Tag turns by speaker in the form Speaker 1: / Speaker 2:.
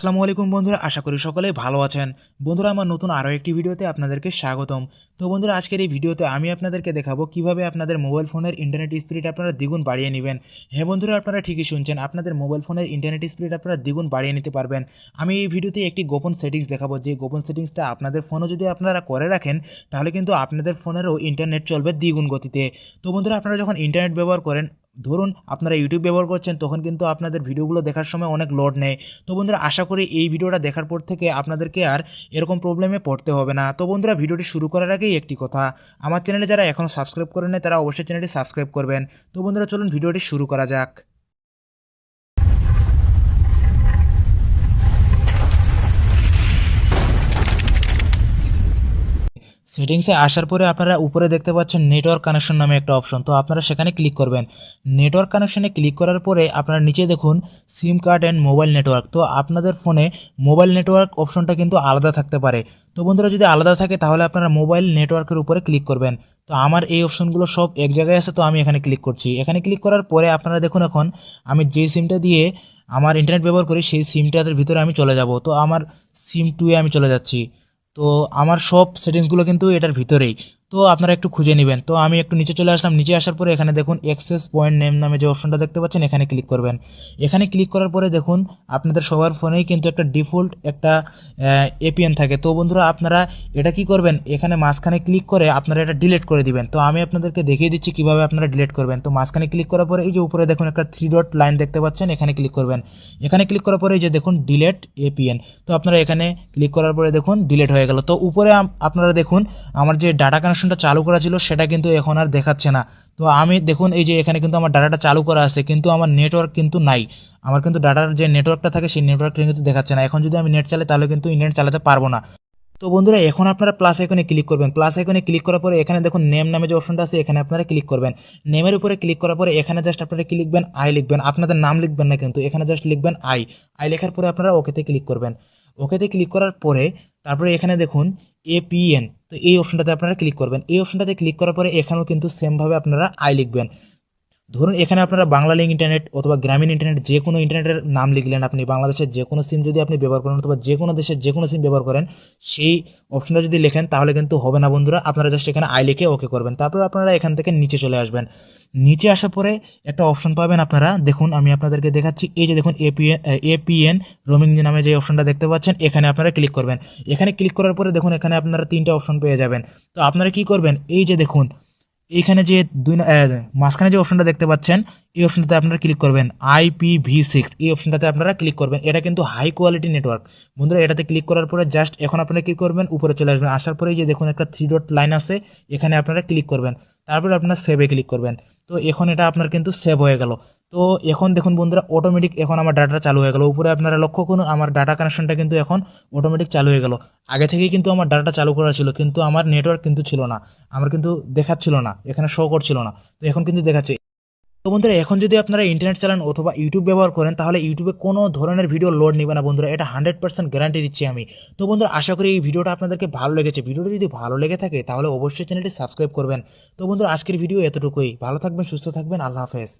Speaker 1: আসসালামু আলাইকুম বন্ধুরা, আশা করি সকলেই ভালো আছেন। বন্ধুরা, আমার নতুন আরও একটি ভিডিওতে আপনাদেরকে স্বাগতম। তো বন্ধুরা, আজকের এই ভিডিওতে আমি আপনাদেরকে দেখাবো কিভাবে আপনাদের মোবাইল ফোনের ইন্টারনেট স্পিড আপনারা দ্বিগুণ বাড়িয়ে নেবেন। হ্যাঁ বন্ধুরা, আপনারা ঠিকই শুনছেন, আপনাদের মোবাইল ফোনের ইন্টারনেট স্পিড আপনারা দ্বিগুণ বাড়িয়ে নিতে পারবেন। আমি এই ভিডিওতে একটি গোপন সেটিংস দেখাবো, যে গোপন সেটিংসটা আপনাদের ফোনও যদি আপনারা করে রাখেন তাহলে কিন্তু আপনাদের ফোনেরও ইন্টারনেট চলবে দ্বিগুণ গতিতে। তো বন্ধুরা, আপনারা যখন ইন্টারনেট ব্যবহার করেন, ধরুন আপনারা ইউটিউব ব্যবহার করছেন, তখন কিন্তু আপনাদের ভিডিওগুলো দেখার সময় অনেক লোড নেয়। তো বন্ধুরা, আশা করি এই ভিডিওটা দেখার পর থেকে আপনাদেরকে আর এরকম প্রবলেমে পড়তে হবে না। তো বন্ধুরা, ভিডিওটি শুরু করার আগেই একটি কথা, আমার চ্যানেলে যারা এখনও সাবস্ক্রাইব করেন নাই তারা অবশ্যই চ্যানেলটি সাবস্ক্রাইব করবেন। তো বন্ধুরা, চলুন ভিডিওটি শুরু করা যাক। সেটিংসে আসার পরে আপনারা উপরে দেখতে পাচ্ছেন নেটওয়ার্ক কানেকশন নামে একটা অপশন, তো আপনারা সেখানে ক্লিক করবেন। নেটওয়ার্ক কানেকশনে ক্লিক করার পরে আপনারা নিচে দেখুন সিম কার্ড অ্যান্ড মোবাইল নেটওয়ার্ক। তো আপনাদের ফোনে মোবাইল নেটওয়ার্ক অপশনটা কিন্তু আলাদা থাকতে পারে। তো বন্ধুরা, যদি আলাদা থাকে তাহলে আপনারা মোবাইল নেটওয়ার্কের উপরে ক্লিক করবেন। তো আমার এই অপশনগুলো সব এক জায়গায় আছে, তো আমি এখানে ক্লিক করছি। এখানে ক্লিক করার পরে আপনারা দেখুন, এখন আমি যে সিমটা দিয়ে আমার ইন্টারনেট ব্যবহার করি সেই সিমটার ভিতরে আমি চলে যাব। তো আমার সিম 2 এ আমি চলে যাচ্ছি। তো আমার সব সেটিংসগুলো কিন্তু এটার ভিতরেই। তো আপনারা একটু খুঁজে নেবেন। তো আমি একটু নিচে চলে আসলাম। নিচে আসার পরে এখানে দেখুন অ্যাক্সেস পয়েন্ট নেম নামে যে অপশনটা দেখতে পাচ্ছেন, এখানে ক্লিক করবেন। এখানে ক্লিক করার পরে দেখুন আপনাদের সবার ফোনেই কিন্তু একটা ডিফল্ট একটা এপিএন থাকে। তো বন্ধুরা, আপনারা এটা কি করবেন, এখানে মাঝখানে ক্লিক করে আপনারা এটা ডিলিট করে দিবেন। তো আমি আপনাদেরকে দেখিয়ে দিচ্ছি কিভাবে আপনারা ডিলিট করবেন। তো মাঝখানে ক্লিক করার পরে এই যে উপরে দেখুন একটা 3 ডট লাইন দেখতে পাচ্ছেন, এখানে ক্লিক করবেন। এখানে ক্লিক করার পরে এই যে দেখুন ডিলিট এপিএন, তো আপনারা এখানে ক্লিক করার পরে দেখুন ডিলিট হয়ে গেল। তো উপরে আপনারা দেখুন আমার যে ডাটা কানেকশনটা চালু করা ছিল সেটা কিন্তু এখন আর দেখাচ্ছে না। তো আমি দেখুন এই যে এখানে কিন্তু আমার ডাটাটা চালু করা আছে, কিন্তু আমার নেটওয়ার্ক কিন্তু নাই। আমার কিন্তু ডাটার যে নেটওয়ার্কটা থাকে সেই নেটওয়ার্কটা কিন্তু দেখাচ্ছে না। এখন যদি আমি নেট চালাই তাহলে কিন্তু ইন্টারনেট চালাতে পারবো না। তো বন্ধুরা, এখন আপনারা প্লাস আইকনে ক্লিক করবেন। প্লাস আইকনে ক্লিক করার পরে এখানে দেখুন নেম নামে যে অপশনটা আছে, এখানে আপনারা ক্লিক করবেন। নেমের উপরে ক্লিক করার পরে এখানে জাস্ট আপনারা কি লিখবেন, আই লিখবেন। আপনাদের নাম লিখবেন না, কিন্তু এখানে জাস্ট লিখবেন আই। আই লেখার পরে আপনারা ওকেতে ক্লিক করবেন। ওকেতে ক্লিক করার পরে তারপরে এখানে দেখুন এপিএন, তো এই অপশনটাতে আপনারা ক্লিক করবেন। এই অপশনটাতে ক্লিক করার পরে এখানেও কিন্তু সেমভাবে আপনারা আই লিখবেন। ধরুন এখানে আপনারা বাংলা লিঙ্ক ইন্টারনেট অথবা গ্রামীণ ইন্টারনেট যে কোনো ইন্টারনেটের নাম লিখলেন। আপনি বাংলাদেশের যে কোনো সিম যদি আপনি ব্যবহার করেন অথবা যে কোনো দেশের যে কোনো সিম ব্যবহার করেন, সেই অপশনটা যদি লেখেন তাহলে কিন্তু হবে না বন্ধুরা। আপনারা জাস্ট এখানে আই লিখে ওকে করবেন। তারপর আপনারা এখান থেকে নিচে চলে আসবেন। নিচে আসার পরে একটা অপশন পাবেন আপনারা, দেখুন আমি আপনাদেরকে দেখাচ্ছি। এই যে দেখুন এপিএন রোমিং নামে যে অপশনটা দেখতে পাচ্ছেন, এখানে আপনারা ক্লিক করবেন। এখানে ক্লিক করার পরে দেখুন এখানে আপনারা 3টা অপশন পেয়ে যাবেন। তো আপনারা কি করবেন, এই যে দেখুন এইখানে যে মাঝখানে যে অপশনটা দেখতে পাচ্ছেন, এই অপশনটাতে আপনারা ক্লিক করবেন। IPv6 এই অপশনটাতে আপনারা ক্লিক করবেন। এটা কিন্তু হাই কোয়ালিটি নেটওয়ার্ক বন্ধুরা। এটাতে ক্লিক করার পরে জাস্ট এখন আপনারা কি করবেন, উপরে চলে আসবেন। আসার পরে যে দেখুন একটা 3 ডট লাইন আছে, এখানে আপনারা ক্লিক করবেন। তারপরে আপনারা সেভে ক্লিক করবেন। তো এখন এটা আপনার কিন্তু সেভ হয়ে গেল। তো এখন দেখুন বন্ধুরা, অটোমেটিক এখন আমার ডাটা চালু হয়ে গেল। উপরে আপনারা লক্ষ্য করুন আমার ডাটা কানেকশনটা কিন্তু এখন অটোমেটিক চালু হয়ে গেল। আগে থেকেই কিন্তু আমার ডাটাটা চালু করা ছিল, কিন্তু আমার নেটওয়ার্ক কিন্তু ছিল না, আমার কিন্তু দেখাচ্ছিল না, এখানে শো করছিল না। তো এখন কিন্তু দেখাচ্ছে। তো বন্ধুরা, এখন যদি আপনারা ইন্টারনেট চালান অথবা ইউটিউব ব্যবহার করেন তাহলে ইউটিউবে কোনো ধরনের ভিডিও লোড নেবে না বন্ধুরা, এটা 100% গ্যারান্টি দিচ্ছি আমি। তো বন্ধুরা, আশা করি এই ভিডিওটা আপনাদেরকে ভালো লেগেছে। ভিডিওটা যদি ভালো লেগে থাকে তাহলে অবশ্যই চ্যানেলটি সাবস্ক্রাইব করবেন। তো বন্ধুরা, আজকের ভিডিও এতটুকুই। ভালো থাকবেন, সুস্থ থাকবেন, আল্লাহ হাফেজ।